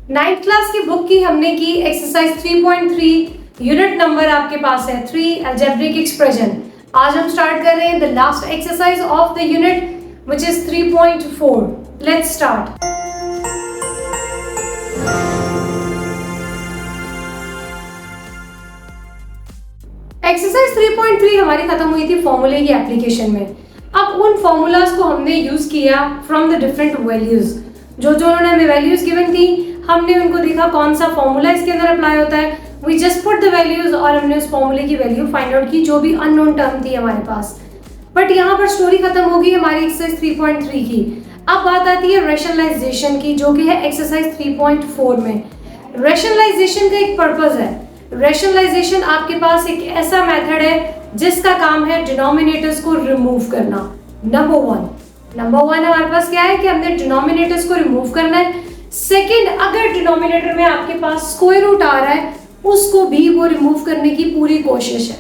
Ninth class की book की हमने की एक्सरसाइज 3.3 यूनिट नंबर आपके पास है 3 अलजेब्रिक एक्सप्रेशन। आज हम स्टार्ट कर रहे हैं the last exercise of the unit which is 3.4। Let's start. Exercise 3.3 हमारी खत्म हुई थी फॉर्मूले की एप्लीकेशन में। अब उन फॉर्मूलाज को हमने यूज किया फ्रॉम द डिफरेंट वैल्यूज। जो उन्होंने हमें वैल्यूज गिवन थी, हमने उनको देखा कौन सा फॉर्मूला इसके अंदर अप्लाई होता है। We just put the values और हमने उस फॉर्मूले की वैल्यू फाइंड आउट की जो भी अननोन टर्म थी हमारे पास। बट यहाँ पर स्टोरी खत्म होगी हमारी एक्सरसाइज 3.3 की। अब बात आती है रैशनलाइजेशन की, जो कि है एक्सरसाइज 3.4 में। रैशनलाइजेशन का एक पर्पज है। रैशनलाइजेशन आपके पास एक ऐसा मेथड है जिसका काम है डिनोमिनेटर्स को रिमूव करना। नंबर वन हमारे पास क्या है कि हमने डिनोमिनेटर्स को रिमूव करना है। सेकंड, अगर डिनोमिनेटर में आपके पास स्क्वायर रूट आ रहा है उसको भी वो रिमूव करने की पूरी कोशिश है।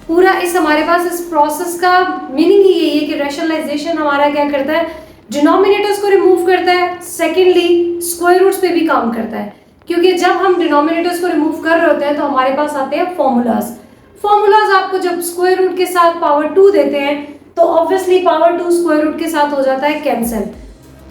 पूरा इस हमारे पास इस प्रोसेस का मीनिंग ही यही है कि रैशनलाइजेशन हमारा क्या करता है, डिनोमिनेटर्स को रिमूव करता है, सेकेंडली स्क्वायर रूट्स पे भी काम करता है। क्योंकि जब हम डिनोमिनेटर्स को रिमूव कर रहे होते हैं तो हमारे पास आते हैं फॉर्मूलाज आपको जब स्क्वायर रूट के साथ पावर 2 देते हैं तो ऑब्वियसली पावर 2 स्क्वायर रूट के साथ हो जाता है कैंसिल।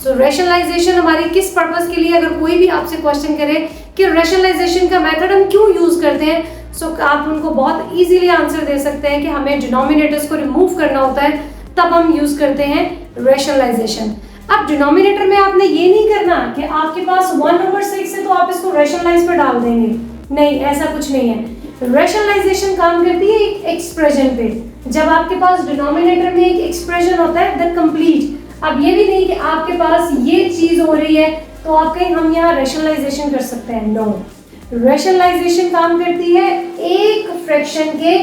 सो रैशनलाइजेशन हमारी किस पर्पस के लिए, अगर कोई भी आपसे क्वेश्चन करे कि रैशनलाइजेशन का मेथड हम क्यों यूज करते हैं, सो आप उनको बहुत इजीली आंसर दे सकते हैं कि हमें डिनोमिनेटर्स को रिमूव करना होता है, तब हम यूज करते हैं रैशनलाइजेशन। अब डिनोमिनेटर में आपने ये नहीं करना कि आपके पास 1/6 है तो आप इसको रैशनलाइज पर डाल देंगे, नहीं, ऐसा कुछ नहीं है। रैशनलाइजेशन काम करती है एक एक्सप्रेशन पे। जब आपके पास डिनोमिनेटर में एक एक्सप्रेशन होता है द कंप्लीट, अब ये भी नहीं कि आपके पास ये चीज हो रही है तो आप कहीं हम यहाँ रैशनलाइजेशन कर सकते हैं, नो। रैशनलाइजेशन काम करती है एक फ्रैक्शन के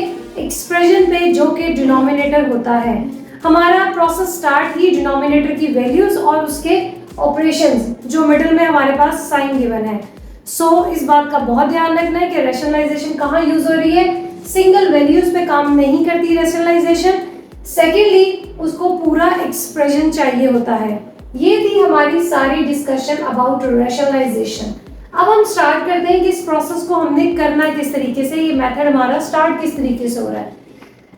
एक्सप्रेशन पे जो कि डिनोमिनेटर होता है। हमारा प्रोसेस स्टार्ट ही डिनोमिनेटर की वैल्यूज और उसके ऑपरेशंस जो मिडिल में हमारे पास साइन गिवन है। सो इस बात का बहुत ध्यान रखना है कि रैशनलाइजेशन कहाँ यूज हो रही है, सिंगल वैल्यूज पे काम नहीं करती रैशनलाइजेशन। सेकेंडली उसको पूरा एक्सप्रेशन चाहिए होता है। ये थी हमारी सारी डिस्कशन अबाउट रैशनलाइजेशन। अब हम स्टार्ट करते हैं कि इस प्रोसेस को हमने करना किस तरीके से, ये मेथड हमारा स्टार्ट किस तरीके से हो रहा है।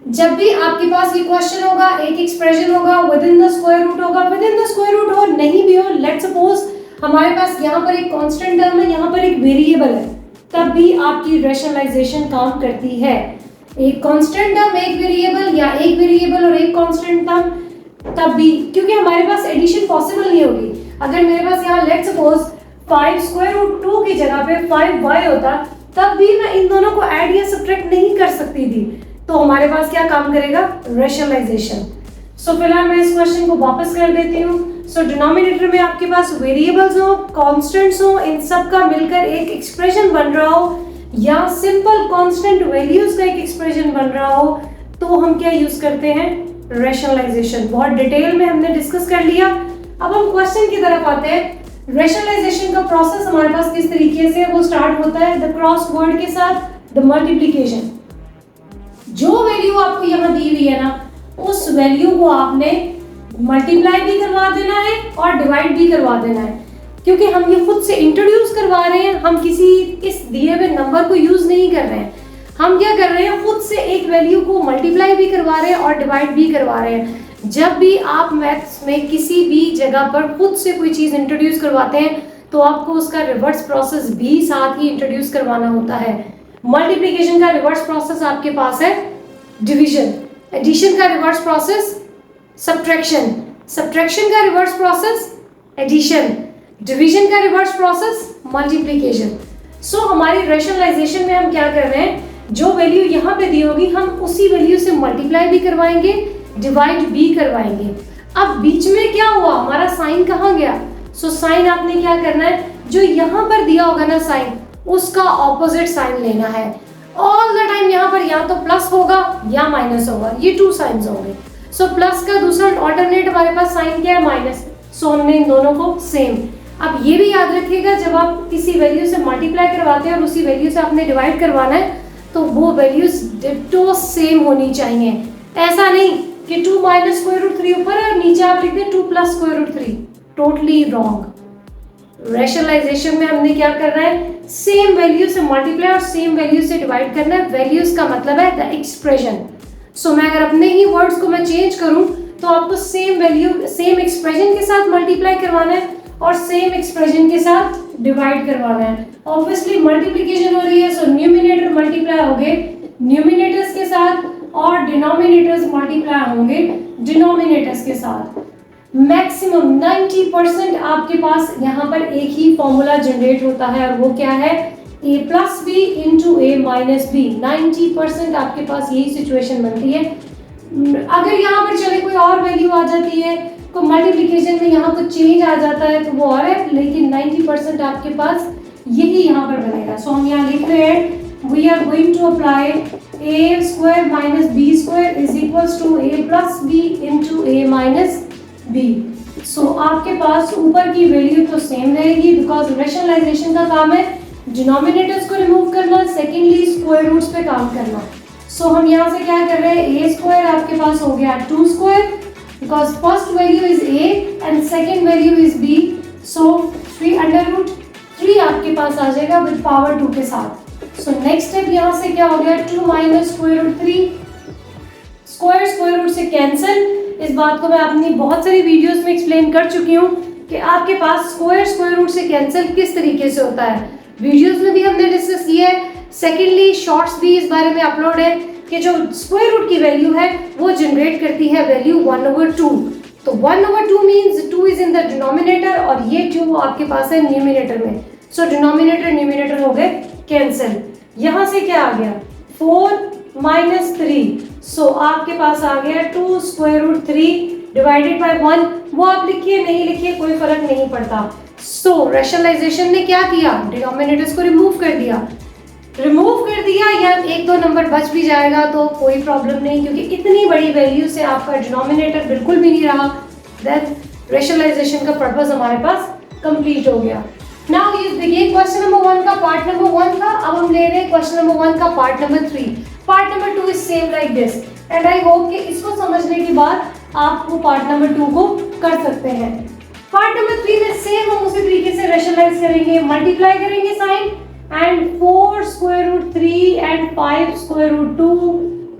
जब भी आपके पास ये क्वेश्चन होगा, एक एक्सप्रेशन होगा, within the square root होगा, within the square root हो नहीं भी हो, लेट्स सपोज हमारे पास यहाँ पर एक कांस्टेंट टर्म है, यहाँ पर एक वेरिएबल है, तब भी आपकी रैशनलाइजेशन काम करती है। एक कांस्टेंट टर्म, एक वेरिएबल, या एक वेरिएबल और एक कांस्टेंट टर्म, तब भी, क्योंकि हमारे पास एडिशन पॉसिबल नहीं होगी। अगर मेरे पास यहाँ लेट्स सपोज 5 स्क्वायर रूट 2 की जगह पे 5y होता, तब भी मैं इन दोनों को ऐड या सब्ट्रैक्ट नहीं कर सकती थी। तो हमारे पास क्या काम करेगा, रैशनलाइजेशन। सो फिलहाल मैं इस क्वेश्चन को वापस कर देती हूँ। सो डिनोमिनेटर में आपके पास वेरिएबल्स हो, कांस्टेंट्स हो, इन सब का मिलकर एक एक्सप्रेशन बन रहा हो, या सिंपल कांस्टेंट वैल्यूज का एक एक्सप्रेशन बन रहा हो, तो हम क्या यूज करते हैं, रैशनलाइजेशन। बहुत डिटेल में हमने डिस्कस कर लिया। अब हम क्वेश्चन की तरफ आते हैं। रैशनलाइजेशन का प्रोसेस हमारे पास किस तरीके से वो स्टार्ट होता है, द क्रॉस वर्ड के साथ द मल्टीप्लिकेशन। जो वैल्यू आपको यहाँ दी हुई है ना, उस वैल्यू को आपने मल्टीप्लाई भी करवा देना है और डिवाइड भी करवा देना है। क्योंकि हम ये खुद से इंट्रोड्यूस करवा रहे हैं, हम किसी इस दिए हुए नंबर को यूज नहीं कर रहे हैं। हम क्या कर रहे हैं, खुद से एक वैल्यू को मल्टीप्लाई भी करवा रहे हैं और डिवाइड भी करवा रहे हैं। जब भी आप मैथ्स में किसी भी जगह पर खुद से कोई चीज इंट्रोड्यूस करवाते हैं तो आपको उसका रिवर्स प्रोसेस भी साथ ही इंट्रोड्यूस करवाना होता है। मल्टीप्लिकेशन का रिवर्स प्रोसेस आपके पास है डिवीजन, एडिशन का रिवर्स प्रोसेस सब्ट्रैक्शन, सब्ट्रैक्शन का रिवर्स प्रोसेस एडिशन, डिवीजन का रिवर्स प्रोसेस मल्टीप्लिकेशन। सो हमारी रैशनलाइजेशन में हम क्या कर रहे हैं, जो वैल्यू यहाँ पे दी होगी हम उसी वैल्यू से मल्टीप्लाई भी करवाएंगे, डिवाइड भी करवाएंगे। अब बीच में क्या हुआ, हमारा साइन कहाँ गया। सो साइन आपने क्या करना है, जो यहाँ पर दिया होगा ना साइन, उसका ऑपोजिट साइन लेना है। ऑल द टाइम यहाँ पर या तो प्लस होगा या माइनस होगा, ये 2 साइंस होंगे। सो प्लस का दूसरा ऑल्टरनेट हमारे पास साइन क्या है, माइनस। सो हमने इन दोनों को सेम। अब ये भी याद रखिएगा, जब आप किसी वैल्यू से मल्टीप्लाई करवाते हैं और उसी वैल्यू से आपने डिवाइड करवाना है तो वो वैल्यूज डिट्टो सेम होनी चाहिए। ऐसा नहीं कि 2 माइनस स्क्वायर रूट 3 ऊपर है और नीचे आप लिख दें 2 plus square root 3, totally wrong. Rationalisation में हमने क्या करना है, सेम वैल्यू से मल्टीप्लाई और सेम वैल्यू से डिवाइड करना है। वैल्यूज का मतलब है द एक्सप्रेशन। सो मैं अगर अपने ही वर्ड्स को मैं चेंज करूं तो आपको सेम वैल्यू सेम एक्सप्रेशन के साथ मल्टीप्लाई करवाना है और सेम एक्सप्रेशन के साथ डिवाइड करवाना है। ऑब्वियसली मल्टीप्लिकेशन हो रही है, सो न्यूमिनेटर मल्टीप्लाई होंगे न्यूमिनेटर्स के साथ और डिनोमिनेटर्स मल्टीप्लाई होंगे डिनोमिनेटर्स के साथ। मैक्सिमम 90% आपके पास यहाँ पर एक ही फॉर्मूला जनरेट होता है और वो क्या है, a plus B into A minus B. 90% आपके पास यही सिचुएशन बनती है। अगर यहाँ पर चले कोई और वैल्यू आ जाती है, कोई मल्टीप्लिकेशन में यहाँ कुछ चेंज आ जाता है तो वो और है, लेकिन 90% आपके पास यही यहाँ पर बनेगा। सो हम यहाँ लिख रहे हैं we are going to apply a square minus b square is equals to a plus b into a minus b। सो आपके पास ऊपर की वैल्यू तो सेम रहेगी बिकॉज रैशनलाइजेशन का काम है डिनोमिनेटर्स को रिमूव करना, सेकेंडली स्क्वायर रूट्स पे काम करना। सो हम यहाँ से क्या कर रहे हैं, a स्क्वायर आपके पास हो गया 2 square because first value is a and second value is b। So 3 under root 3 आपके पास आ जाएगा विद पावर 2 के साथ। सो नेक्स्ट स्टेप यहाँ से क्या हो गया, 2 minus square root 3, square square root से कैंसिल। इस बात को मैं अपनी बहुत सारी वीडियोस में एक्सप्लेन कर चुकी हूँ कि आपके पास स्क्वायर स्क्वायर रूट से कैंसिल किस तरीके से होता है, वीडियोस में भी हमने डिस्कस किया है। सेकेंडली शॉर्ट्स भी इस बारे में अपलोड है कि जो स्क्वायर रूट की वैल्यू है वो जनरेट करती है वैल्यू 1/2। तो 1/2 means 2 is in the denominator और ये 2 आपके पास है न्यूमिनेटर में। सो डिनोमिनेटर न्यूमिनेटर हो गए कैंसिल। यहाँ से क्या आ गया 4 माइनस 3, सो आपके पास आ गया 2 स्क्वायर रूट 3 डिवाइडेड बाय 1। वो आप लिखिए नहीं लिखिए कोई फर्क नहीं पड़ता। सो रैशनलाइजेशन ने क्या किया, डिनोमिनेटर्स को रिमूव कर दिया या 1-2 नंबर बच भी जाएगा तो कोई प्रॉब्लम नहीं, क्योंकि इतनी बड़ी वैल्यू से आपका डिनोमिनेटर बिल्कुल भी नहीं रहा। देन रैशनलाइजेशन का पर्पस हमारे पास कंप्लीट हो गया। नाउ ये क्वेश्चन नंबर 1 का पार्ट नंबर 1 था। अब हम ले रहे हैं क्वेश्चन नंबर 1 का part number 3। Part number 2 is same like this and I hope कि इसको समझने के बाद आप वो पार्ट नंबर 2 को कर सकते हैं। पार्ट नंबर 3 में सेम हम उसी तरीके से रैशनलाइज करेंगे, मल्टीप्लाई करेंगे sign and 4 square root 3 and 5 square root 2,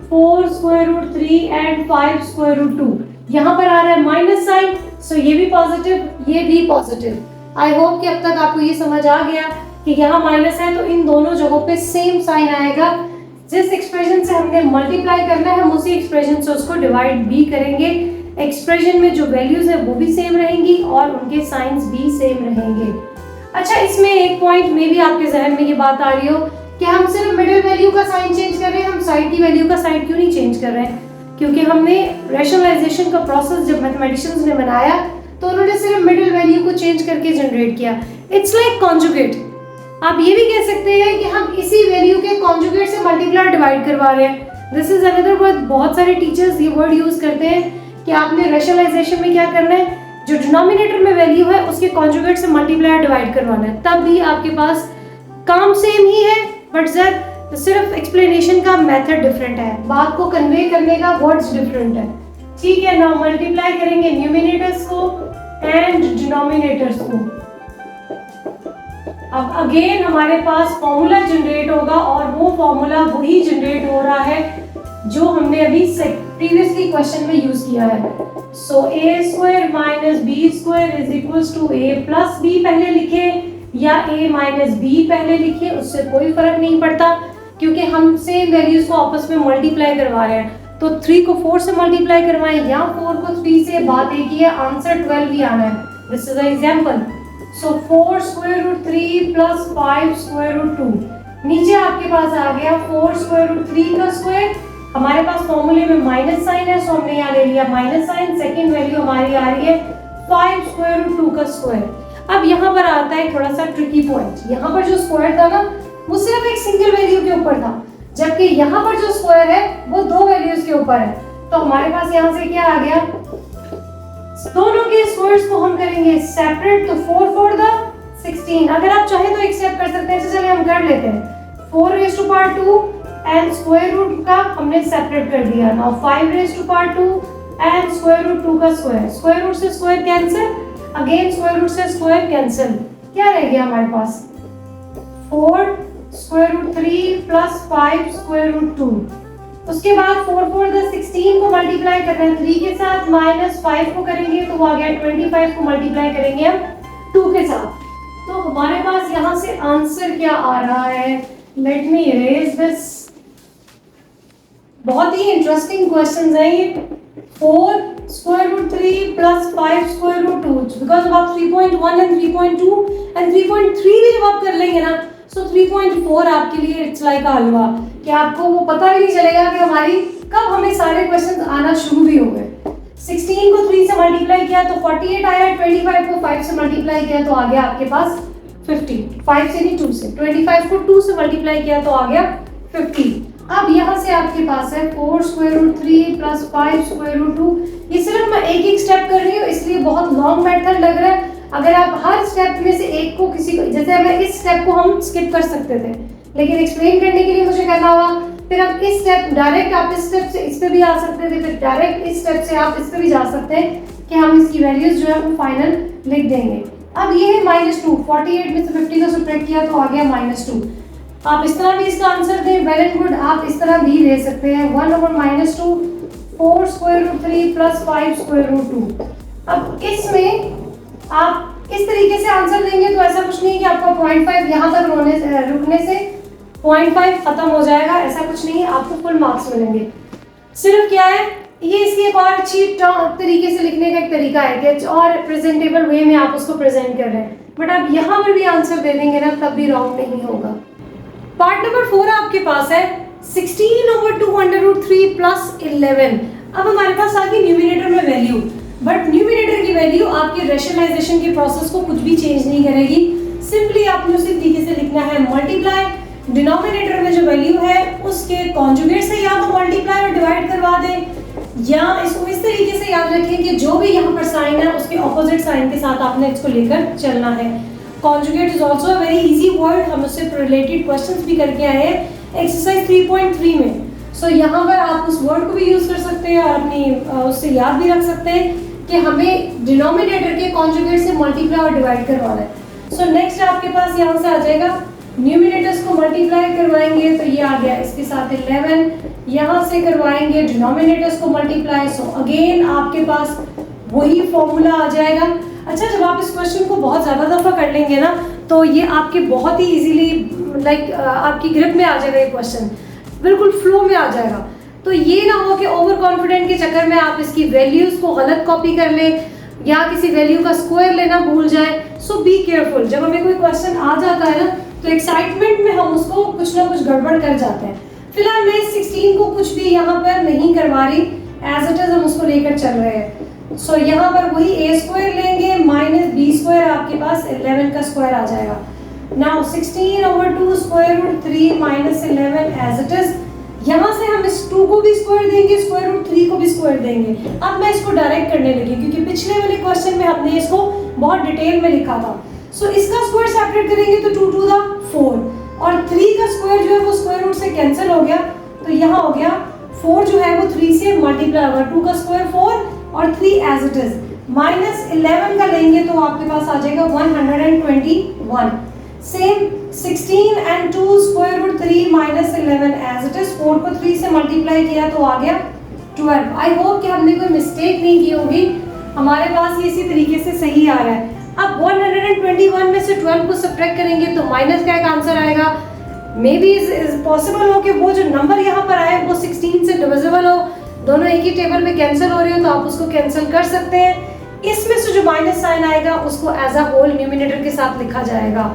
4 square root 3 and 5 square root 2। यहाँ पर आ रहा है माइनस साइन, सो ये भी पॉजिटिव ये भी पॉजिटिव। आई होप कि अब तक आपको ये समझ आ गया कि यहाँ माइनस है तो इन दोनों जगहों पे सेम साइन आएगा। जिस एक्सप्रेशन से हमने मल्टीप्लाई करना है हम उसी एक्सप्रेशन से उसको डिवाइड भी करेंगे। एक्सप्रेशन में जो वैल्यूज है वो भी सेम रहेंगी और उनके साइंस भी सेम रहेंगे। अच्छा, इसमें एक पॉइंट में भी आपके जहन में ये बात आ रही हो कि हम सिर्फ मिडिल वैल्यू का साइन चेंज कर रहे हैं, हम साइड की वैल्यू का साइन क्यों नहीं चेंज कर रहे हैं? क्योंकि हमने रैशनलाइजेशन का प्रोसेस जब मैथमेटिशियंस ने बनाया तो उन्होंने सिर्फ मिडिल वैल्यू को चेंज करके जनरेट किया। It's like conjugate. आप ये भी कह सकते हैं कि हम इसी वैल्यू के कॉन्जुगेट से मल्टीप्लाई डिवाइड करवा रहे हैं। This is another word. बहुत सारे टीचर्स ये वर्ड यूज करते हैं कि आपने रैशनलाइजेशन में क्या करना है, जो डिनोमिनेटर में वैल्यू है उसके कॉन्जुगेट से मल्टीप्लाई डिवाइड करवाना है। तब भी आपके पास काम सेम ही है बट सर सिर्फ एक्सप्लेनेशन का मेथड डिफरेंट है, बात को कन्वे करने का वर्ड्स डिफरेंट है। ठीक है, नाउ मल्टीप्लाई करेंगे न्यूमिनेटर्स को एंड डिनोमिनेटर्स को। अब अगेन हमारे पास फॉर्मूला जनरेट होगा और वो फॉर्मूला वही जनरेट हो रहा है जो हमने अभी प्रीवियसली क्वेश्चन में यूज किया है। So a square minus b square is equals to a plus b पहले लिखे या ए माइनस बी पहले लिखे, उससे कोई फर्क नहीं पड़ता क्योंकि हम सेम वैल्यूज को आपस में मल्टीप्लाई करवा रहे हैं। तो 3 को 4 से मल्टीप्लाई करवाएं या 4 को 3 से, बात एक ही है, आंसर 12 ही आना है। This is an example. So 4 square root 3 plus 5 square root 2। नीचे आपके पास आ गया 4 स्क्वायर रूट 3 का स्क्वायर। हमारे पास फॉर्मूले में माइनस साइन है सो हमने यहाँ ले लिया माइनस साइन। सेकेंड वैल्यू हमारी आ रही है 5 स्क्वायर रूट 2 का स्क्वायर। अब यहाँ पर आता है थोड़ा सा ट्रिकी पॉइंट। यहाँ पर जो स्क्वायर था ना वो सिर्फ एक सिंगल वैल्यू के ऊपर था, जबकि यहाँ पर जो स्क्वायर है वो 2 वैल्यूज के ऊपर है। तो हमारे पास यहाँ से क्या आ गया, दोनों के स्क्वायर्स को हम करेंगे सेपरेट। तो 4 4 द 16। अगर आप चाहें तो एक्सेप्ट कर सकते हैं, तो चलिए हम कर लेते हैं। 4 raise to power 2 and square root का हमने सेपरेट कर दिया। Now 5 raise to power 2 and square root 2 का स्क्वायर। स्क्वायर रूट से square cancel, again square root से स्क्वायर कैंसिल। क्या रह गया हमारे पास 4 square root 3 plus 5 square root 2। उसके बाद 4 4 द 16 को मल्टीप्लाई करना है 3 के साथ, माइनस 5 को करेंगे तो वो आ गया 25 को मल्टीप्लाई करेंगे हम 2 के साथ। तो हमारे पास यहाँ से आंसर क्या आ रहा है, लेट मी इरेज दिस। बहुत ही इंटरेस्टिंग क्वेश्चन है ये। 4 square root 3 plus 5 square root 2, because अब आप 3.1 एंड 3.2 एंड 3.3 भी जब आप कर लेंगे ना, सो 3.4 आपके लिए इट्स लाइक हलवा, कि आपको वो पता भी नहीं चलेगा कि हमारी कब हमें सारे क्वेश्चन आना शुरू भी हो गए। 16 को 3 से मल्टीप्लाई किया तो 48 आया, 25 को 5 से मल्टीप्लाई किया तो आ गया आपके पास 50, 5 से नहीं 2 से, 25 को 2 से मल्टीप्लाई किया तो आ गया 50। अब यहाँ से आपके पास है 4 square root 3 plus 5 square root 2। ये सिर्फ मैं एक एक स्टेप कर रही हूँ इसलिए बहुत लॉन्ग मेथड लग रहा है। अगर आप हर स्टेप में से एक को किसी को, जैसे मैं इस स्टेप को हम स्किप कर सकते थे, लेकिन एक्सप्लेन करने के लिए मुझे करना होगा, फिर आप इस स्टेप डायरेक्ट आप इस स्टेप से इस पे भी आ सकते थे, फिर डायरेक्ट इस स्टेप से आप इस पे भी जा सकते हैं कि हम इसकी वैल्यूज जो है वो फाइनल लिख देंगे। अब ये है -2, 48 में से 50 को सब्ट्रैक्ट किया तो आ गया -2। आप इस तरह भी इसका आंसर दें, वेल एंड गुड, आप इस तरह भी दे सकते हैं 1/-2 4 square root 3 plus 5 square root 2। अब इसमें आप इस तरीके से आंसर देंगे तो ऐसा कुछ नहीं है कि आपका 0.5 यहाँ तक रुकने से 0.5 खत्म हो जाएगा, ऐसा कुछ नहीं है, आपको फुल मार्क्स मिलेंगे। सिर्फ क्या है, ये इसकी एक और अच्छी तरीके से लिखने का एक तरीका है कि और प्रेजेंटेबल वे में आप उसको प्रेजेंट कर रहे हैं, बट आप यहाँ पर भी आंसर दे देंगे ना तब भी रॉन्ग नहीं होगा। पार्ट नंबर 4 आपके पास है 16/2√3 प्लस 11। अब हमारे पास आ गई न्यूमिनेटर में वैल्यू, बट न्यूमिनेटर की वैल्यू आपके रैशनलाइजेशन के प्रोसेस को कुछ भी चेंज नहीं करेगी। सिंपली आपने उसी तरीके से लिखना है मल्टीप्लाई, डिनोमिनेटर में जो वैल्यू है उसके कॉन्जुगेट से या तो मल्टीप्लाई और डिवाइड करवा दें, या इसको इस तरीके से याद रखें कि जो भी यहाँ पर साइन है उसके ऑपोजिट साइन के साथ आपने इसको लेकर चलना है। Conjugate is also a very easy word, हम उससे रिलेटेड क्वेश्चंस भी करके आए हैं एक्सरसाइज 3.3 में। सो यहाँ पर आप उस वर्ड को भी यूज कर सकते हैं और अपनी उससे याद भी रख सकते हैं कि हमें डिनोमिनेटर के कॉन्जुगेट से मल्टीप्लाई और डिवाइड करवाना है। सो नेक्स्ट आपके पास यहाँ से आ जाएगा, न्यूमिनेटर्स को मल्टीप्लाई करवाएंगे तो ये आ गया इसके साथ 11, यहाँ से करवाएंगे डिनोमिनेटर्स को मल्टीप्लाई, सो अगेन आपके पास वही फॉर्मूला आ जाएगा। अच्छा, जब आप इस क्वेश्चन को बहुत ज़्यादा दफ़ा कर लेंगे ना तो ये आपके बहुत ही इजीली आपकी ग्रिप में आ जाएगा, ये क्वेश्चन बिल्कुल फ्लो में आ जाएगा। तो ये ना हो कि ओवर कॉन्फिडेंट के चक्कर में आप इसकी वैल्यूज़ को गलत कॉपी कर लें या किसी वैल्यू का स्क्वायर लेना भूल जाए। सो बी केयरफुल, जब हमें कोई क्वेश्चन आ जाता है ना तो एक्साइटमेंट में हम उसको कुछ ना कुछ गड़बड़ कर जाते हैं। फिलहाल मैं 16 को कुछ भी यहाँ पर नहीं करवा रही, एज इट इज हम उसको लेकर चल रहे हैं। सो यहाँ पर वही a स्क्वायर लेंगे माइनस b स्क्वायर, आपके पास 11 का स्क्वायर आ जाएगा। Now 16/2 square root 3 minus 11 as it is. यहाँ से हम इस 2 को भी स्क्वायर देंगे, स्क्वायर रूट 3 को भी स्क्वायर देंगे। अब मैं इसको डायरेक्ट करने लगी क्योंकि पिछले वाले क्वेश्चन में हमने इसको बहुत डिटेल में लिखा था। सो इसका स्क्वायर सेपरेट करेंगे तो 2 to the 4 और 3 का स्क्वायर जो है वो स्क्वायर रूट से कैंसिल हो गया, तो यहाँ हो गया 4 जो है वो 3 से मल्टीप्लाई होगा, 2 का स्क्वायर 4 और 3 एज इट इज, माइनस 11 का लेंगे तो आपके पास आ जाएगा 121। Same 16 and 2 square root 3 minus 11 as it is, 4 को 3 से मल्टीप्लाई किया तो आ गया 12। आई होप कि हमने कोई मिस्टेक नहीं की होगी, हमारे पास ये इसी तरीके से सही आ रहा है। अब 121 में से 12 को सब्ट्रैक्ट करेंगे तो माइनस का एक आंसर आएगा। मे बी पॉसिबल हो कि वो जो नंबर यहाँ पर आए वो 16 से डिविजिबल हो, दोनों एक ही टेबल में कैंसिल हो रहे हो तो आप उसको कैंसिल कर सकते हैं। इसमें से जो माइनस साइन आएगा उसको एज अ होल न्यूमिनेटर के साथ लिखा जाएगा।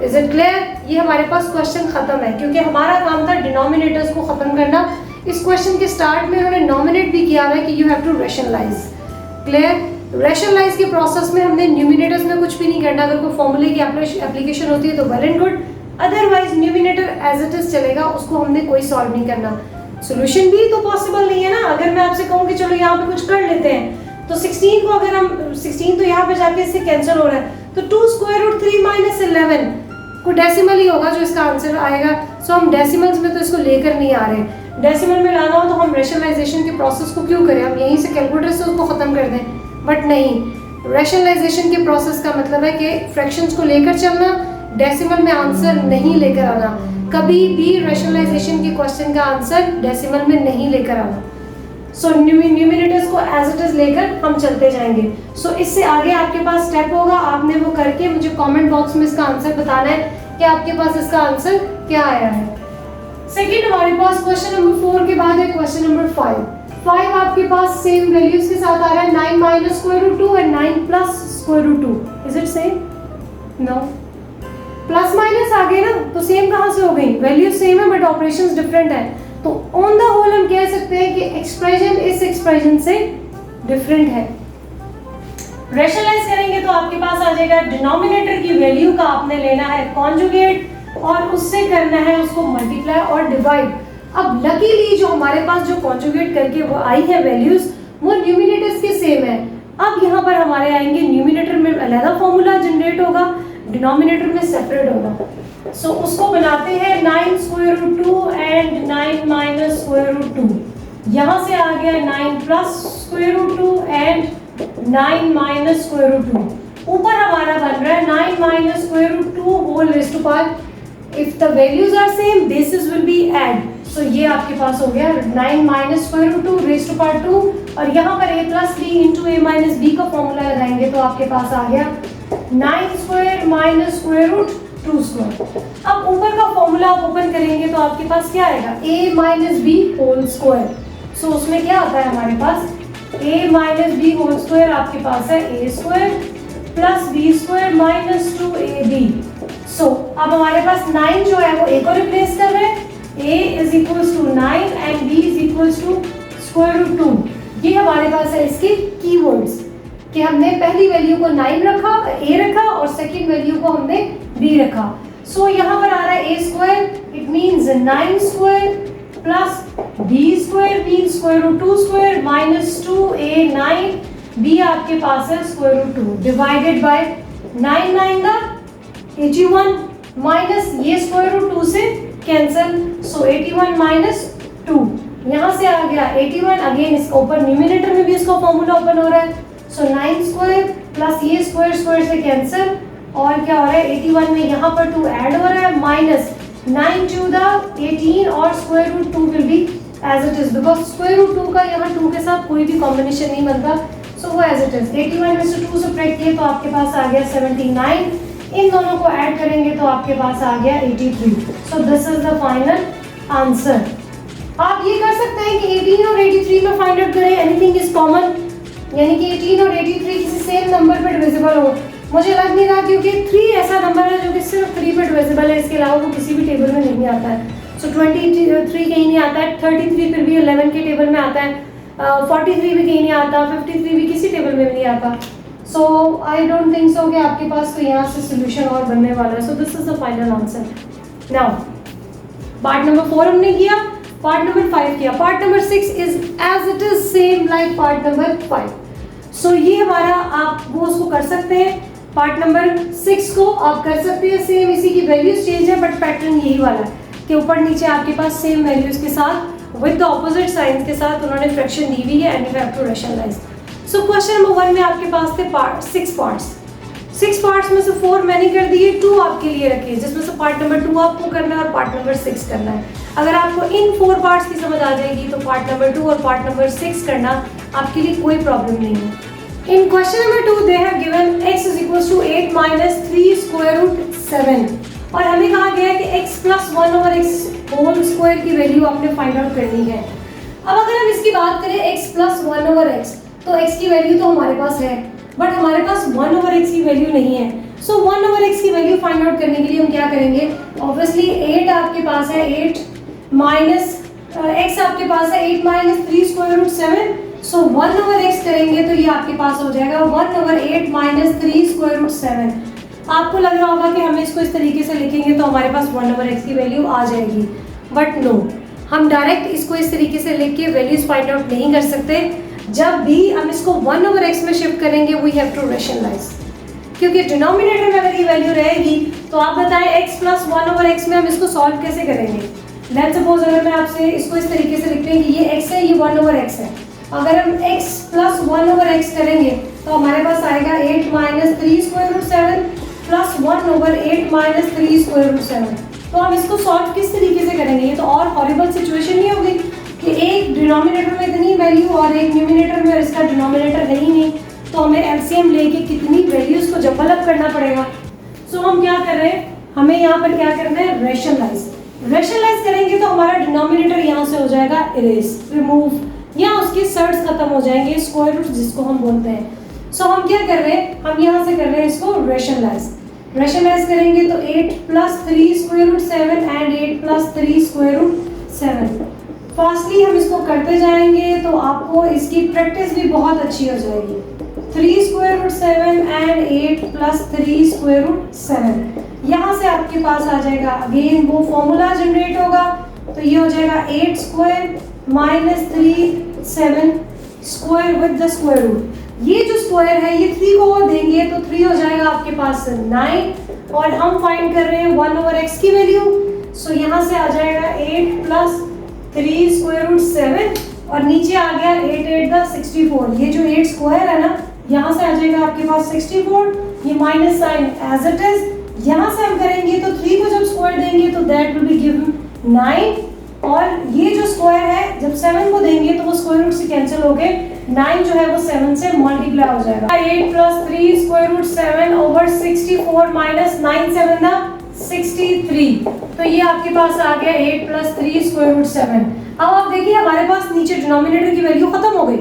Is it clear? ये हमारे पास क्वेश्चन खत्म है क्योंकि हमारा काम था डिनोमिनेटर्स को खत्म करना। इस क्वेश्चन के स्टार्ट में उन्होंने नॉमिनेट भी किया है कि you have to rationalise. Clear? Rationalise के प्रोसेस में हमने न्यूमिनेटर्स में कुछ भी नहीं करना। अगर कोई फॉर्मूले की एप्लीकेशन होती है तो well and good, otherwise numerator as it is चलेगा, उसको हमने कोई सॉल्व नहीं करना। सोल्यूशन भी तो पॉसिबल नहीं है ना। अगर मैं आपसे कहूँ कि चलो यहाँ पे कुछ कर लेते हैं तो 16 को अगर हम 16 तो यहाँ पे जाके इससे कैंसिल हो रहा है तो 2 स्क्वायर रूट 3 माइनस 11 को डेसिमल ही होगा जो इसका आंसर आएगा। सो हम डेसिमल्स में तो इसको लेकर नहीं आ रहे। डेसिमल में लाना हो तो हम रैशनलाइजेशन के प्रोसेस को क्यों करें, हम यहीं से कैलकुलेटर से उसको ख़त्म कर दें, बट नहीं, रैशनलाइजेशन के प्रोसेस का मतलब है कि फ्रैक्शंस को लेकर चलना, डेसिमल में आंसर नहीं लेकर आना। कभी भी रैशनलाइजेशन के क्वेश्चन का आंसर डेसिमल में नहीं लेकर आना। सो न्यूमिनेटर्स को एज इट इज लेकर हम चलते जाएंगे। सो इससे आगे आपके पास स्टेप होगा, आपने वो करके मुझे कमेंट बॉक्स में इसका आंसर बताना है कि आपके पास इसका आंसर क्या आया है। सेकंड हमारे पास क्वेश्चन नंबर 4 के बाद है क्वेश्चन नंबर 5। 5 आपके पास सेम वैल्यूज के साथ आ रहा है, 9 minus square root 2 and 9 plus square root 2। Is it same? No, plus minus आ गए ना, तो सेम कहाँ से हो गई? वैल्यूज सेम है बट ऑपरेशंस डिफरेंट है। तो ऑन द होल हम कह सकते हैं कि एक्सप्रेशन इस एक्सप्रेशन से डिफरेंट है। रैशनलाइज करेंगे तो आपके पास आ जाएगा डिनोमिनेटर की वैल्यू का आपने लेना है कॉन्जुगेट और उससे करना है उसको मल्टीप्लाई और डिवाइड। अब लकीली जो हमारे पास जो कॉन्जुगेट करके वो आई है वैल्यूज, वो न्यूमिनेटर्स के सेम है। अब यहाँ पर हमारे आएंगे न्यूमिनेटर में अलग फॉर्मूला जनरेट होगा, डिनोमिनेटर में सेपरेट होगा। सो उसको बनाते हैं 9 square root 2 and 9 minus square root 2। यहाँ से आ गया 9 plus square root 2 and 9 minus square root 2। ऊपर हमारा बन रहा है 9 minus square root 2 whole raise to power. If the values are same, bases will be add. So ये आपके पास हो गया 9 minus square root 2 raise to power 2 और यहाँ पर a plus B into a minus B का फॉर्मूला लगाएंगे तो आपके पास आ गया 9 square minus square root 2 square. अब ऊपर का फॉर्मूला आप ओपन करेंगे तो आपके पास क्या आएगा? a minus b whole square. So उसमें क्या आता है हमारे पास? a minus b whole square आपके पास है a square plus b square minus 2ab। So अब हमारे पास 9 जो है वो a को रिप्लेस कर रहे हैं, a is equals to 9 and b is equals to square root 2। ये हमारे पास है इसके कीवर्ड्स कि हमने पहली वैल्यू को 9 रखा, a रखा और सेकंड वैल्यू को हमने b रखा। सो यहाँ पर आ रहा है a square, it means 9 square plus b square means square root 2 square minus 2a 9, b आपके पास है स्क्वायर रूट 2 डिवाइडेड बाय 9 9 का 81 माइनस ये स्क्वायर रूट 2 से कैंसिल। सो 81 माइनस 2 यहाँ से आ गया 81। अगेन इसका ऊपर न्यूमिनेटर में भी इसका फॉर्मूला ओपन हो रहा है। सो 9 स्क्वायर प्लस ये स्क्वायर स्क्वायर से कैंसिल और क्या हो रहा है 81 में यहाँ पर 2 ऐड हो रहा है माइनस 9 टू द 18 और square root 2 will be as it is because square root 2 का यहाँ 2 के साथ कोई भी कॉम्बिनेशन नहीं बनता। सो वो एज इट इज 81 में से 2 सब्ट्रैक्ट किए तो आपके पास आ गया 79। इन दोनों को ऐड करेंगे तो आपके पास आ गया 83। सो this is the final answer. आप ये कर सकते हैं कि 18 और 83 में फाइंड आउट करें एनीथिंग इज कॉमन, यानी कि 18 और 83 किसी सेम नंबर पर डिविजिबल हो। मुझे लग नहीं रहा क्योंकि 3 ऐसा नंबर है जो कि सिर्फ 3 पर डिविजिबल है, इसके अलावा वो किसी भी टेबल में नहीं आता है। सो 23 कहीं नहीं आता है, 33 फिर भी 11 के टेबल में आता है, 43 भी कहीं नहीं आता, 53 भी किसी टेबल में नहीं आता। सो आई डोंट थिंक सो कि आपके पास कोई यहाँ से सोल्यूशन और बनने वाला है। So this is the final answer. Now part number 4 हमने किया, पार्ट नंबर 5 किया, part number 6 is as it is same like part number 5। So ये हमारा आप वो उसको कर सकते हैं, पार्ट नंबर 6 को आप कर सकते हैं सेम, इसी की वैल्यूज चेंज है बट पैटर्न यही वाला है कि ऊपर नीचे आपके पास सेम वैल्यूज के साथ विद द ऑपोजिट साइंस के साथ उन्होंने फ्रैक्शन दी हुई है and you have to rationalise. So question number 1 में आपके पास थे 6 पार्ट्स में से 4 मैंने कर दिए, 2 आपके लिए रखे जिसमें से पार्ट नंबर 2 आपको करना है और पार्ट नंबर 6 करना है। अगर आपको इन 4 पार्ट्स की समझ आ जाएगी तो पार्ट नंबर 2 और पार्ट नंबर 6 करना आपके लिए कोई प्रॉब्लम नहीं है। In question number 2 they have given x is equal to 8 minus 3 square root 7 और हमें कहा गया है कि x plus 1 over x whole square की वैल्यू आपने फाइंड आउट करनी है। अब अगर हम इसकी बात करें x प्लस 1 ओवर x, तो x की वैल्यू तो हमारे पास है बट हमारे पास 1 ओवर x की वैल्यू नहीं है। सो 1 ओवर x की वैल्यू फाइंड आउट करने के लिए हम क्या करेंगे, ऑब्वियसली 8 आपके पास है, 8 माइनस x आपके पास है 8 माइनस 3 स्क्वायर रूट 7। सो 1 ओवर x करेंगे तो ये आपके पास हो जाएगा 1 ओवर 8 माइनस 3 स्क्वायर रूट 7। आपको लग रहा होगा कि हमें इसको इस तरीके से लिखेंगे तो हमारे पास 1 ओवर x की वैल्यू आ जाएगी, बट नो, हम डायरेक्ट इसको इस तरीके से लिख के वैल्यूज फाइंड आउट नहीं कर सकते। जब भी हम इसको 1 ओवर x में शिफ्ट करेंगे वी हैव टू रैशनलाइज, क्योंकि डिनोमिनेटर में अगर ये वैल्यू रहेगी तो आप बताएं x प्लस 1 ओवर x में हम इसको सॉल्व कैसे करेंगे। लेट्स सपोज अगर मैं आपसे इसको इस तरीके से लिखते हैं कि ये x है, ये 1 ओवर x है अगर हम x प्लस 1/x करेंगे तो हमारे पास आएगा 8 minus 3 square root 7 plus 1/8 minus 3 square root 7। तो हम इसको सॉल्व किस तरीके से करेंगे? ये तो और हॉरिबल सिचुएशन नहीं होगी कि एक डिनोमिनेटर में इतनी वैल्यू और एक न्यूमिनेटर में और इसका डिनोमिनेटर है ही नहीं, तो हमें एलसीएम लेके कितनी वैल्यूज को जबल अप करना पड़ेगा। सो हम क्या कर रहे हैं, हमें यहाँ पर क्या करना है, रैशनलाइज करेंगे तो हमारा डिनोमिनेटर यहाँ से हो जाएगा इरेज, रिमूव, या उसके सर्ट्स खत्म हो जाएंगे, स्क्वायर रूट जिसको हम बोलते हैं। सो हम क्या कर रहे हैं, हम यहाँ से कर रहे हैं इसको रैशनलाइज करेंगे तो 8 plus 3 square root 7 and 8 plus 3 square root 7। Fastly हम इसको करते जाएंगे तो आपको इसकी प्रैक्टिस भी बहुत अच्छी हो जाएगी। 3 square root 7 and 8 plus 3 square root 7, यहाँ से आपके पास आ जाएगा अगेन वो फॉर्मूला जनरेट होगा, तो ये हो जाएगा 8 square minus 3 7 square with the square root. ये जो स्क्वायर है ये 3 को देंगे तो 3 हो जाएगा आपके पास 9, और हम फाइंड कर रहे हैं 1/x की वैल्यू। सो यहाँ से आ जाएगा 8 प्लस 3 स्क्वायर रूट 7 और नीचे आ गया 8 8 द 64। ये जो 8 स्क्वायर है ना, यहाँ से आ जाएगा आपके पास 64, ये minus sign as it is. यहाँ से हम करेंगे तो 3 को जब स्क्वायर देंगे तो दैट विल बी गिवन 9, और ये जो स्क्वायर है जब 7 को देंगे तो वो स्क्वायर रूट से कैंसिल हो गए, 9 जो है वो 7 से मल्टीप्लाई हो जाएगा। 8 plus 3 square root 7 over 64 minus 9 7 the 63, तो ये आपके पास आ गया 8 प्लस 3 स्क्वायर रूट 7। अब आप देखिए हमारे पास नीचे डिनोमिनेटर की वैल्यू खत्म हो गई,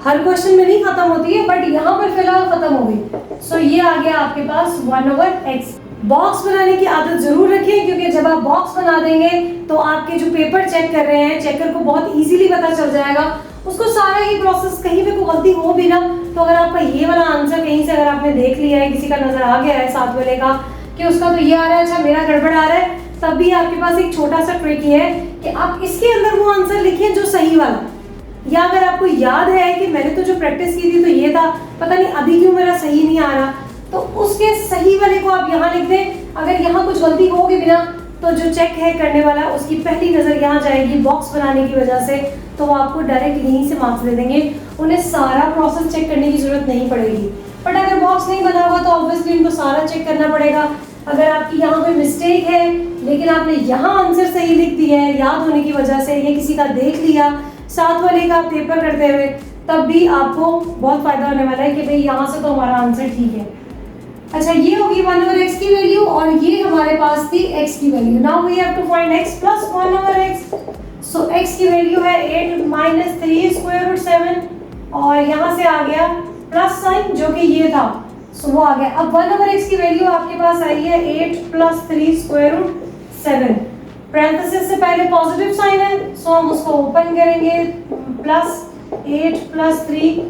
हर क्वेश्चन में नहीं खत्म होती है बट यहाँ पर फिलहाल खत्म हो गई। सो ये आ गया आपके पास 1/x। बॉक्स बनाने की आदत जरूर रखिए, क्योंकि जब आप बॉक्स बना देंगे तो आपके जो पेपर चेक कर रहे हैं चेकर को बहुत इजीली पता चल जाएगा, उसको सारा ही प्रोसेस, कहीं पे कोई गलती हो भी ना तो अगर आपका ये वाला आंसर कहीं से अगर आपने देख लिया है, किसी का नजर आ गया है साथ वाले का कि उसका तो ये आ रहा है, अच्छा मेरा गड़बड़ आ रहा है, तब भी आपके पास एक छोटा सा ट्रिक ये है कि आप इसके अंदर वो आंसर लिखिए जो सही वाला, या अगर आपको याद है कि मैंने तो जो प्रैक्टिस की थी तो ये था, पता नहीं अभी क्यों मेरा सही नहीं आ रहा, तो उसके सही वाले को आप यहाँ लिख दें। अगर यहाँ कुछ गलती होगी बिना तो जो चेक है करने वाला उसकी पहली नज़र यहाँ जाएगी बॉक्स बनाने की वजह से, तो वो आपको डायरेक्ट यहीं से मार्क्स दे देंगे, उन्हें सारा प्रोसेस चेक करने की जरूरत नहीं पड़ेगी। बट अगर बॉक्स नहीं बना हुआ तो ऑब्वियसली उनको सारा चेक करना पड़ेगा। अगर आपकी यहाँ कोई मिस्टेक है लेकिन आपने यहाँ आंसर सही लिख दिया है याद होने की वजह से, या किसी का देख लिया साथ वाले का पेपर करते हुए, तब भी आपको बहुत फायदा होने वाला है कि भाई यहाँ से तो हमारा आंसर ठीक है। अच्छा, ये होगी 1/x की वैल्यू और ये हमारे पास थी x की value. Now we have to find x plus 1/x। So x की वैल्यू है 8 माइनस 3 स्क्वायर रूट 7 और यहाँ से आ गया प्लस साइन जो कि ये था, सो वो आ गया। अब 1/x की वैल्यू आपके पास आई है 8 प्लस 3 स्क्वायर रूट 7। पैरेंथेसिस से पहले पॉजिटिव साइन है, सो हम उसको ओपन करेंगे, प्लस 8 प्लस 3,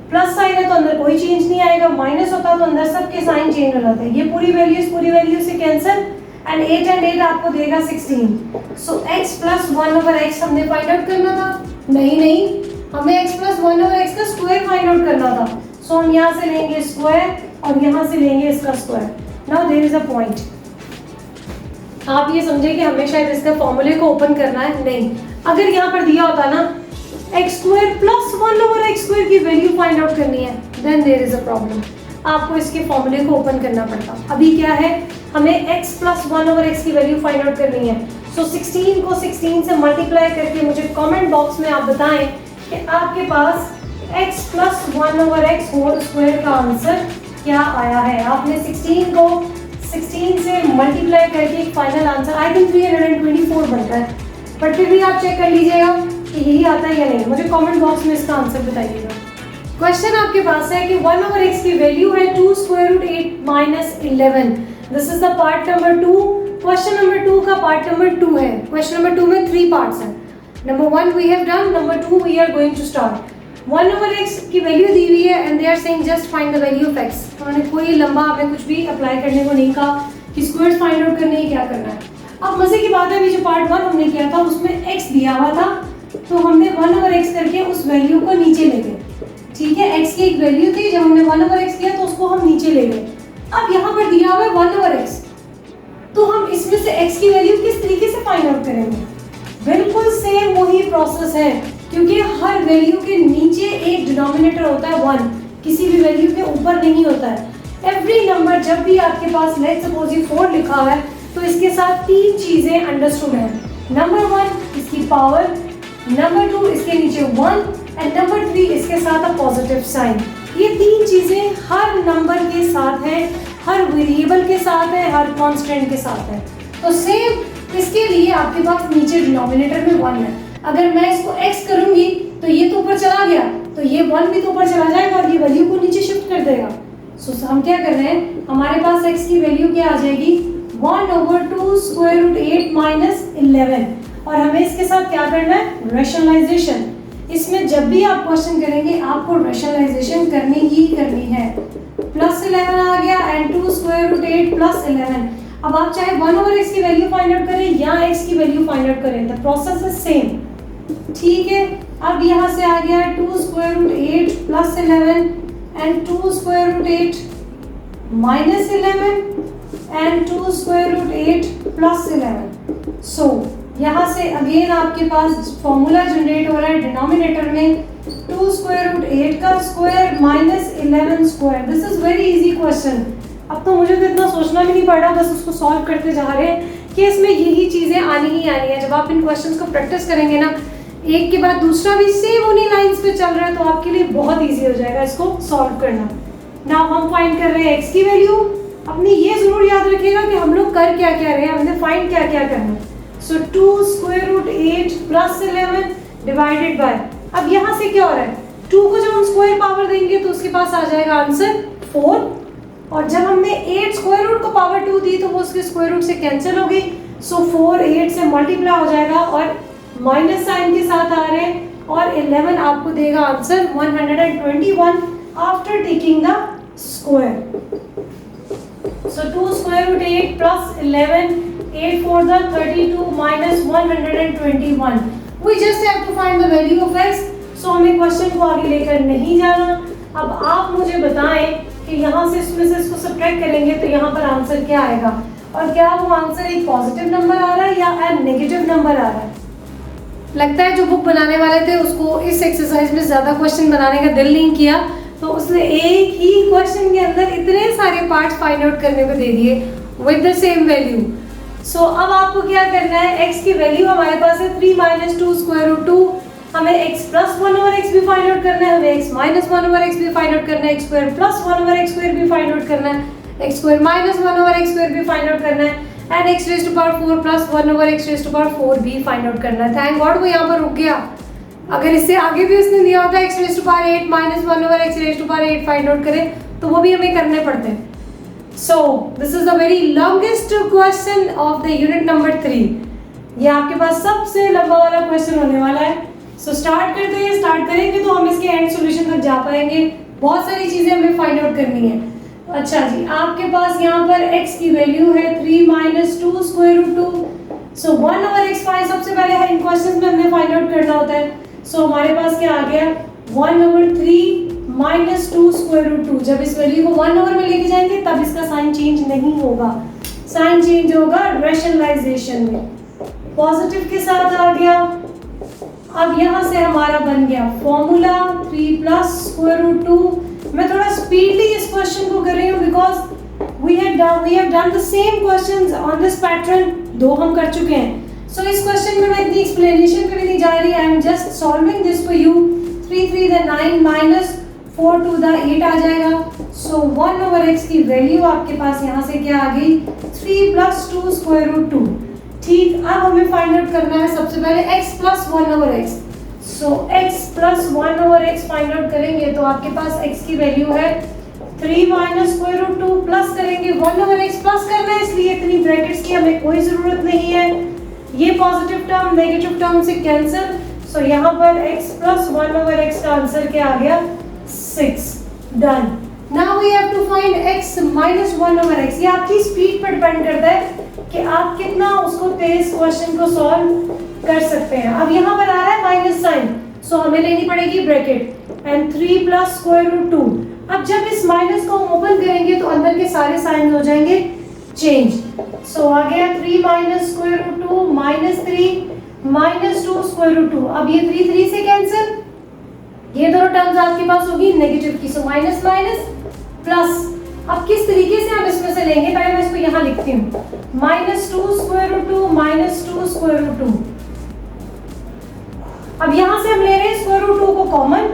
प्लस साइन है तो अंदर कोई चेंज नहीं आएगा, माइनस होता तो अंदर सबके साइन चेंज हो जाते हैं। ये पूरी वैल्यू से कैंसिल एंड 8 एंड 8 आपको देगा 16। सो x प्लस 1/x हमने फाइंड आउट करना था, नहीं हमें x प्लस 1/x का स्क्वायर फाइंड आउट करना था। सो हम यहाँ से लेंगे स्क्वायर और यहाँ से लेंगे इसका square. Now there is a point, आप ये समझे कि हमें शायद इसका फॉर्मूले को ओपन करना है, नहीं, अगर यहाँ पर दिया होता ना x square plus 1/x square की वैल्यू फाइंड आउट करनी है, then there is a problem, आपको इसके फॉर्मूले को ओपन करना पड़ता। अभी क्या है, हमें x प्लस 1/x की वैल्यू फाइंड आउट करनी है। सो 16 को 16 से मल्टीप्लाई करके मुझे कमेंट बॉक्स में आप बताएं कि आपके पास x plus 1/x whole square का आंसर क्या आया है। आपने 16 को 16 से मल्टीप्लाई करके एक फाइनल आंसर आई थिंक 324 बनता है, बट फिर भी आप चेक कर लीजिएगा कि यही आता है या नहीं। मुझे कमेंट बॉक्स में इसका आंसर बताइएगा। क्वेश्चन आपके पास है कि 1/x की वैल्यू है 2 square root 8 minus 11। This is the part number 2। Question number 2 का पार्ट नंबर 2 है। क्वेश्चन नंबर 2 में 3 पार्ट्स हैं। Number 1 we have done, number 2 we are going to start. 1/x की वैल्यू दी हुई है and they are saying just find the value of x। उन्होंने कोई लंबा हमें कुछ भी अप्लाई करने को नहीं कहा कि स्क्वायर्स फाइंड आउट करने ही क्या करना है। अब मजे की बात है, अभी जो पार्ट 1 हमने किया था उसमें x दिया हुआ था, तो हमने 1/x करके उस वैल्यू को नीचे ले गए। ठीक है, x की एक वैल्यू थी, जब हमने 1/x किया तो उसको हम नीचे ले गए। अब यहाँ पर दिया हुआ है 1/x, तो हम इसमें से x की वैल्यू किस तरीके से फाइंड आउट करेंगे। बिल्कुल सेम वही प्रोसेस है, क्योंकि हर वैल्यू के नीचे एक डिनोमिनेटर होता है 1, किसी भी वैल्यू के ऊपर नहीं होता है। एवरी नंबर जब भी आपके पास लेट्स सपोज ये 4 लिखा है तो इसके साथ 3 चीजें अंडरस्टूड हैं। नंबर 1 इसकी पावर, नंबर 2 इसके नीचे 1 एंड नंबर 3 इसके साथ अ पॉजिटिव साइन। ये 3 चीजें हर नंबर के साथ है, हर वेरिएबल के साथ है, हर कांस्टेंट के साथ है। तो सेम इसके लिए आपके पास नीचे डिनोमिनेटर में 1 है। अगर मैं इसको x करूंगी तो ये तो ऊपर चला गया, तो ये 1 भी तो ऊपर चला जाएगा और ये वैल्यू को नीचे शिफ्ट कर देगा। सो हम क्या कर रहे हैं, हमारे पास x की वैल्यू क्या आ जाएगी 1/2 स्क्वायर रूट 8 माइनस 11। और हमें इसके साथ क्या करना है, रैशनलाइजेशन। इसमें जब भी आप क्वेश्चन करेंगे आपको रैशनलाइजेशन करनी ही करनी है। +11 आ गया एंड 2 स्क्वायर रूट 8 + 11। अब आप चाहे 1/x की वैल्यू फाइंड आउट करें या x की वैल्यू फाइंड आउट करें, द प्रोसेस इज सेम। ठीक है, अब यहाँ से आ गया 2 square root 8 + 11 and 2 square root 8 minus 11 and 2 square root 8 + 11। So यहाँ से अगेन आपके पास फॉर्मूला जनरेट हो रहा है डिनोमिनेटर में 2 स्क्वायर रूट 8 का square minus 11 square. This is very easy question. अब तो मुझे तो इतना सोचना भी नहीं पड़ रहा, बस उसको सॉल्व करते जा रहे हैं कि इसमें यही चीज़ें आनी ही आनी है। जब आप इन क्वेश्चंस को प्रैक्टिस करेंगे ना, एक के बाद दूसरा भी सेम उन्हीं लाइंस पे चल रहा है, तो आपके लिए बहुत इजी हो जाएगा इसको सॉल्व करना। नाउ हम फाइंड कर रहे हैं x की वैल्यू। अपनी ये जरूर याद रखिएगा कि हम लोग कर क्या क्या रहे हैं, हमने फाइंड क्या क्या करना है। सो 2 स्क्वायर रूट 8 + 11 डिवाइडेड बाय, अब यहाँ से क्या हो रहा है, 2 को जब हम स्क्वायर पावर देंगे तो उसके पास आ जाएगा आंसर 4, और जब हमने 8 स्क्वायर रूट को पावर 2 दी तो वो उसके स्क्वायर रूट से कैंसिल हो गई। सो 4 8 से मल्टीप्लाई हो जाएगा और माइनस साइन के साथ आ रहे हैं, और 11 आपको देगा answer 121 after taking the square. So 2 square root 8 + 11, 8 4 32 minus 121। We just have to find the value of x। So हमें क्वेश्चन को आगे लेकर नहीं जाना। अब आप मुझे बताएं कि यहाँ से इसमें से इसको सब्ट्रैक्ट करेंगे तो यहाँ पर आंसर क्या आएगा, और क्या वो आंसर एक पॉजिटिव नंबर आ रहा है या नेगेटिव नंबर आ रहा है। लगता है जो बुक बनाने वाले थे उसको इस एक्सरसाइज में ज़्यादा क्वेश्चन बनाने का दिल नहीं किया, तो उसने एक ही क्वेश्चन के अंदर इतने सारे पार्ट्स फाइंड आउट करने को दे दिए विद द सेम वैल्यू। सो अब आपको क्या करना है, x की वैल्यू हमारे पास है 3 - 2 स्क्वायर रूट 2। हमें x + 1/x भी फाइंड आउट करना है, हमें x - 1/x भी फाइंड आउट करना है, x² + 1/x² भी फाइंड आउट करना है, x² - 1/x² भी फाइंड आउट करना है, एंड x⁴ + 1/x⁴ भी फाइंड आउट करना है। थैंक गॉड वो यहाँ पर रुक गया, अगर इससे आगे भी उसने दिया होता x⁴ - 1/x⁴ फाइंड आउट करें तो वो भी हमें करने पड़ते हैं। सो this is the very longest question of the unit number 3। ये आपके पास सबसे लंबा वाला क्वेश्चन होने वाला है। सो स्टार्ट करते हैं। स्टार्ट करेंगे तो हम इसके एंड सॉल्यूशन तक जा पाएंगे। बहुत सारी चीजें हमें फाइंड आउट करनी है। अच्छा जी, आपके पास यहाँ पर x की वैल्यू है 3 - 2 स्क्वायर रूट 2। सो 1/x फाइंड सबसे पहले है इन क्वेश्चंस में हमें फाइंड आउट करना होता है। सो हमारे पास क्या आ गया 1/3 - 2 स्क्वायर रूट 2। जब इस वैल्यू को 1/, में लेके जाएंगे तब इसका साइन चेंज नहीं होगा, साइन चेंज होगा रैशनलाइजेशन में, पॉजिटिव के साथ आ गया। अब यहाँ से हमारा बन गया फॉर्मूला 3 + स्क्वायर रूट 2। मैं थोड़ा स्पीडली इस क्वेश्चन को कर रही हूँ because we have done the same questions on this pattern, 2 हम कर चुके हैं। सो इस क्वेश्चन में मैं इतनी एक्सप्लेनेशन पे भी नहीं जा रही, I am just solving this for you. 3 3 the 9 minus 4 2 the 8 आ जाएगा। सो 1/x की वैल्यू आपके पास यहाँ से क्या आ गई 3 + 2 स्क्वायर रूट 2। ठीक, अब हमें फाइंड आउट करना है सबसे पहले x + 1/x। So x + 1/x find out करेंगे तो आपके पास x की वैल्यू है 3 - स्क्वायर रूट 2 प्लस करेंगे 1/x प्लस करना है, इसलिए इतनी ब्रैकेट्स की हमें कोई ज़रूरत नहीं है। ये पॉजिटिव टर्म नेगेटिव टर्म से कैंसिल। सो यहाँ पर x + 1/x का आंसर क्या आ गया 6। Done. Now we have to find x - 1/x। ये आपकी स्पीड पर डिपेंड करता है कि आप कितना उसको तेज क्वेश्चन को सॉल्व कर सकते हैं। अब यहाँ पर आ रहा है माइनस साइन, सो हमें लेनी पड़ेगी ब्रैकेट एंड 3 + स्क्वायर रूट 2। अब जब इस माइनस को हम ओपन करेंगे तो अंदर के सारे साइन हो जाएंगे चेंज। सो आ गया 3 - स्क्वायर रूट 2 -3 -2 स्क्वायर रूट 2। अब ये 3 3 से कैंसिल, ये दोनों टर्म्स आपके पास होगी नेगेटिव की, सो माइनस माइनस प्लस। अब किस तरीके से हम इसमें से लेंगे, पहले मैं इसको यहाँ लिखती हूँ, -2 स्क्वायर रूट 2 -2 स्क्वायर रूट 2। अब यहाँ से हम ले रहे हैं स्क्वायर रूट 2 को कॉमन,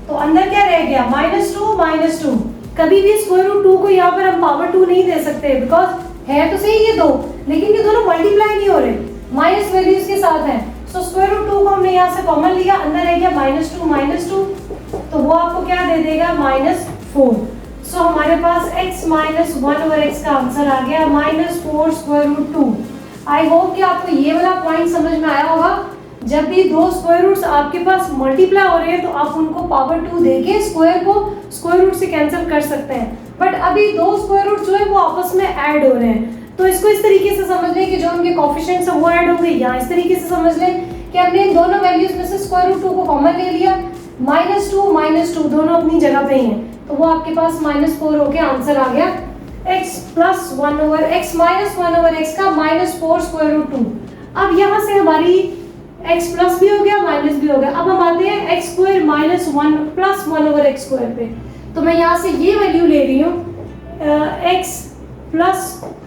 तो अंदर क्या रह गया, -2 -2। कभी भी स्क्वायर रूट 2 को यहाँ पर हम पावर 2 नहीं दे सकते, बिकॉज है तो सही ये दो, लेकिन ये दोनों मल्टीप्लाई नहीं हो रहे, माइनस वैल्यूज के साथ है। सो स्क्वायर रूट 2 को हमने यहाँ से कॉमन लिया, अंदर रह गया -2, तो वो आपको क्या दे देगा, -4। सो हमारे पास x - 1/x का आंसर आ गया -4 स्क्वायर रूट 2। आई होप कि आपको ये वाला पॉइंट समझ में आया होगा। जब भी दो स्क्वायर रूट्स आपके पास मल्टीप्लाई हो रहे हैं तो आप उनको पावर 2 देके स्क्वायर को स्क्वायर रूट से कैंसिल कर सकते हैं, बट अभी दो स्क्वायर रूट जो है वो आपस में ऐड हो रहे हैं, तो इसको इस तरीके से समझ लें कि जो उनके कोएफिशिएंट्स हैं वो ऐड होंगे, या इस तरीके से समझ लें कि हमने इन दोनों वैल्यूज में से स्क्वायर रूट 2 को कॉमन ले लिया, -2 दोनों अपनी जगह पे ही हैं, तो वो आपके पास -4 होके आंसर आ गया x + 1/x -1/x का -4 स्क्वायर रूट 2। अब यहाँ से हमारी x प्लस भी हो गया, माइनस भी हो गया। अब हम आते हैं x स्क्वायर -1 + 1/x स्क्वायर पे, तो मैं यहाँ से ये वैल्यू ले रही हूँ x +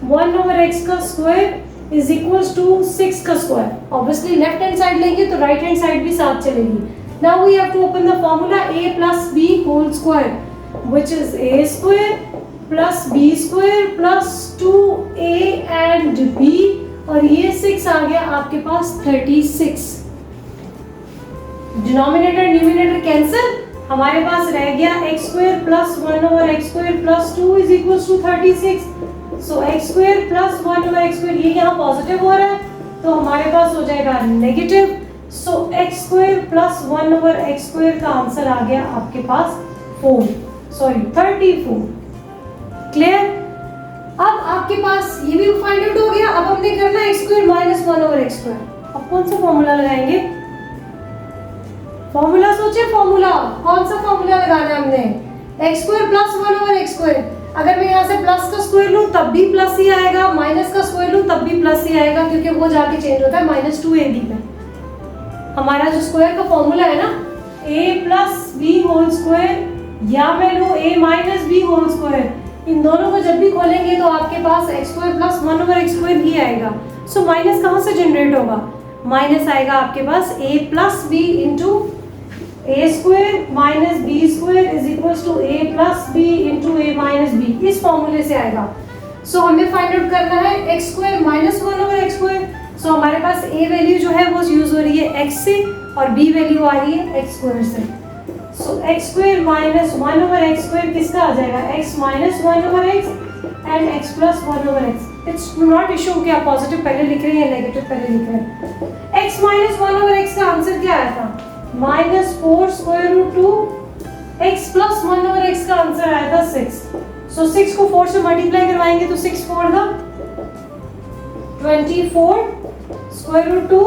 1/x का स्क्वायर इज इक्वल्स टू 6 का square. Obviously left hand side लेंगे तो राइट हैंड साइड भी साथ चलेगी। Now we have to open the formula a + b whole square which is a square + b square + 2a and b, और ये 6 आ गया आपके पास 36। डिनोमिनेटर न्यूमिनेटर कैंसिल, हमारे पास रह गया x स्क्वायर + 1/x स्क्वायर + 2 is equals to 36। So x square + 1/x square, ये यहाँ पॉजिटिव हो रहा है तो हमारे पास हो जाएगा नेगेटिव। सो x स्क्वायर + 1/x स्क्वायर का आंसर आ गया आपके पास 34। क्लियर? अब आपके पास ये भी फाइंड आउट हो गया। अब हमने करना है x स्क्वायर - 1/x स्क्वायर। अब कौन सा फॉर्मूला लगाएंगे, फॉर्मूला सोचे, फॉर्मूला कौन सा फॉर्मूला लगाना है हमने, x स्क्वायर + 1/x स्क्वायर। अगर मैं यहाँ से प्लस का स्क्वायर लूँ तब भी प्लस ही आएगा, माइनस का स्क्वायर लूँ तब भी प्लस ही आएगा, क्योंकि वो जाके चेंज होता है -2ab में। हमारा जो स्क्वायर का फॉर्मूला है ना, a + b होल स्क्वायर, या मैं लूँ a - b होल स्क्वायर, इन दोनों को जब भी खोलेंगे तो आपके पास x स्क्वायर + 1/x स्क्वायर ही आएगा। सो माइनस कहाँ से जनरेट होगा, माइनस आएगा आपके पास a + b into a square - b square is equals to a + b into a - b, इस फॉर्मूले से आएगा। सो हमें फाइंड आउट करना है x स्क्वायर - 1/x स्क्वायर। सो हमारे पास a वैल्यू जो है वो यूज हो रही है x से और b वैल्यू आ रही है x स्क्वायर से। सो x स्क्वायर - 1/x स्क्वायर किसका आ जाएगा, x - 1/x and x + 1/x। It's not issue कि आप पॉजिटिव पहले लिख रहे हैं या नेगेटिव पहले लिख रहे हैं। x - 1/x का आंसर क्या आया था, -4 स्क्वायर रूट 2, x + 1/x का आंसर आया था 6। सो 6 को 4 से मल्टीप्लाई करवाएंगे तो 6 4 दा 24 square root 2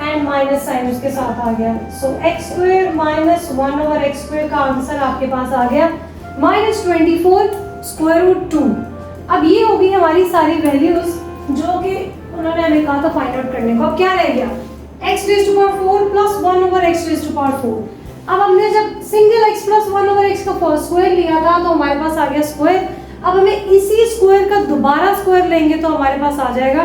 and minus sign उसके साथ आ गया। सो x स्क्वायर - 1/x स्क्वायर का आंसर आपके पास आ गया -24 स्क्वायर रूट 2। अब ये होगी हमारी सारी वैल्यूज जो कि उन्होंने हमें कहा था फाइंड आउट करने को। अब क्या रह गया, x⁴ + 1/x⁴। अब हमने जब सिंगल x + 1/x का स्क्वायर लिया था तो हमारे पास आ गया स्क्वायर। अब हमें इसी स्क्वायर का दोबारा स्क्वायर लेंगे तो हमारे पास आ जाएगा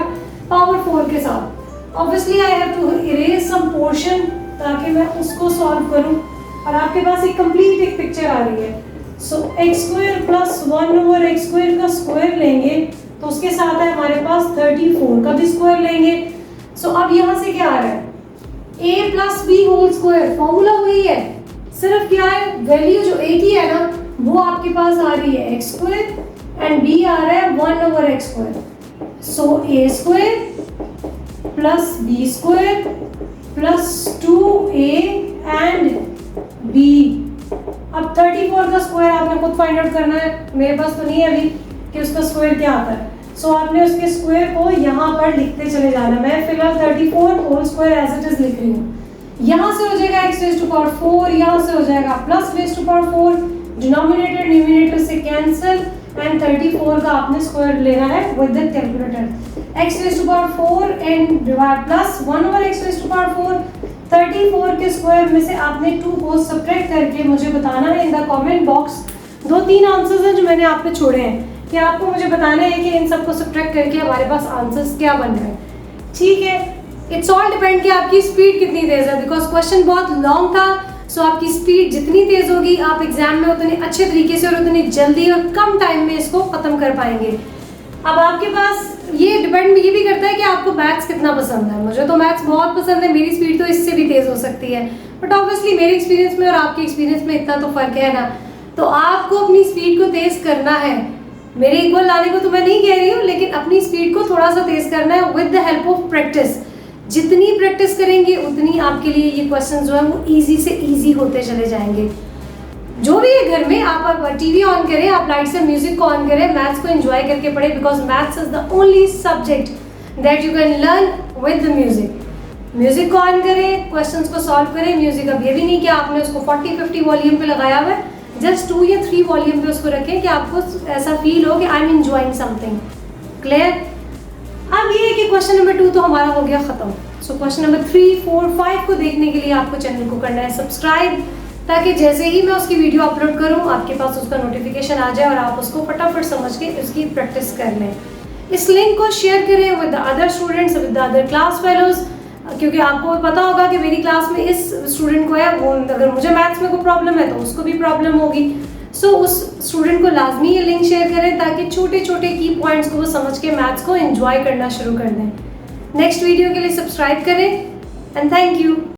पावर 4 के साथ। Obviously I have to erase some portion ताकि मैं उसको सॉल्व करूं और आपके पास एक कंप्लीट एक पिक्चर आ रही है। सो x² + 1/x² का स्क्वायर लेंगे तो उसके साथ है हमारे पास 34 का भी स्क्वायर लेंगे। सो अब यहाँ से क्या आ रहा है, a + b whole square, formula वही है, सिर्फ क्या है वैल्यू जो a की है ना वो आपके पास आ रही है x² एंड b आ रहा है 1/x²। So a² + b² + 2a and b। अब 34 का स्क्वायर आपने खुद फाइंड आउट करना है, मेरे पास तो नहीं है अभी कि उसका स्क्वायर क्या आता है। सो आपने उसके स्क्वायर को यहाँ पर लिखते चले जाना। मैं फिलहाल 34 whole square as it is लिख रही हूँ। यहाँ से हो जाएगा x⁴, यहाँ से हो जाएगा +4, डिनोमिनेटर न्यूमिनेटर से कैंसिल, एंड 34 का आपने स्क्वायर लेना है with the calculator. x raise to power 4 and divide plus 1 over x raise to power 4। 34 के स्क्वायर में से आपने 2 को सब्ट्रैक्ट करके मुझे बताना है in the comment box. 2-3 answers हैं जो मैंने आप पे छोड़े हैं कि आपको मुझे बताना है कि इन सबको सब्ट्रैक्ट करके हमारे पास आंसर्स क्या बन रहे हैं। ठीक है, इट्स ऑल डिपेंड कि आपकी स्पीड कितनी तेज़ है, बिकॉज क्वेश्चन बहुत लॉन्ग था। सो आपकी स्पीड जितनी तेज़ होगी आप एग्जाम में उतने अच्छे तरीके से और उतनी जल्दी और कम टाइम में इसको ख़त्म कर पाएंगे। अब आपके पास ये डिपेंड ये भी करता है कि आपको मैथ्स कितना पसंद है। मुझे तो मैथ्स बहुत पसंद है, मेरी स्पीड तो इससे भी तेज़ हो सकती है, बट ऑब्वियसली मेरे एक्सपीरियंस में और आपके एक्सपीरियंस में इतना तो फ़र्क है ना। तो आपको अपनी स्पीड को तेज़ करना है, मेरे इक्वल लाने को तो मैं नहीं कह रही हूँ, लेकिन अपनी स्पीड को थोड़ा सा तेज़ करना है with the help of practice. जितनी प्रैक्टिस करेंगे उतनी आपके लिए ये क्वेश्चन जो है वो ईजी से ईजी होते चले जाएंगे। जो भी है घर में आप टीवी ऑन करें, आप लाइट से म्यूजिक को ऑन करें, मैथ्स को एंजॉय करके पढ़ें, because maths is the only subject that you can learn with the music. Music को ऑन करें, क्वेश्चंस को सॉल्व करें। म्यूजिक अब ये भी नहीं कि आपने उसको 40-50 वॉल्यूम पे लगाया हुआ है, जस्ट 2 या 3 वॉल्यूम पे उसको रखें कि आपको ऐसा फील हो कि I am enjoying something. Clear? अब ये है कि क्वेश्चन नंबर 2 तो हमारा हो गया खत्म। सो क्वेश्चन नंबर 3, 4, 5 को देखने के लिए आपको चैनल को करना है सब्सक्राइब, ताकि जैसे ही मैं उसकी वीडियो अपलोड करूं आपके पास उसका नोटिफिकेशन आ जाए और आप उसको फटाफट समझ के उसकी प्रैक्टिस कर लें। इस लिंक को शेयर करें with the other students, with the other class fellows, क्योंकि आपको पता होगा कि मेरी क्लास में इस स्टूडेंट को है, वो अगर मुझे मैथ्स में कोई प्रॉब्लम है तो उसको भी प्रॉब्लम होगी। सो उस स्टूडेंट को लाजमी ये लिंक शेयर करें ताकि छोटे छोटे की पॉइंट्स को वो समझ के मैथ्स को एंजॉय करना शुरू कर दें। नेक्स्ट वीडियो के लिए सब्सक्राइब करें एंड थैंक यू।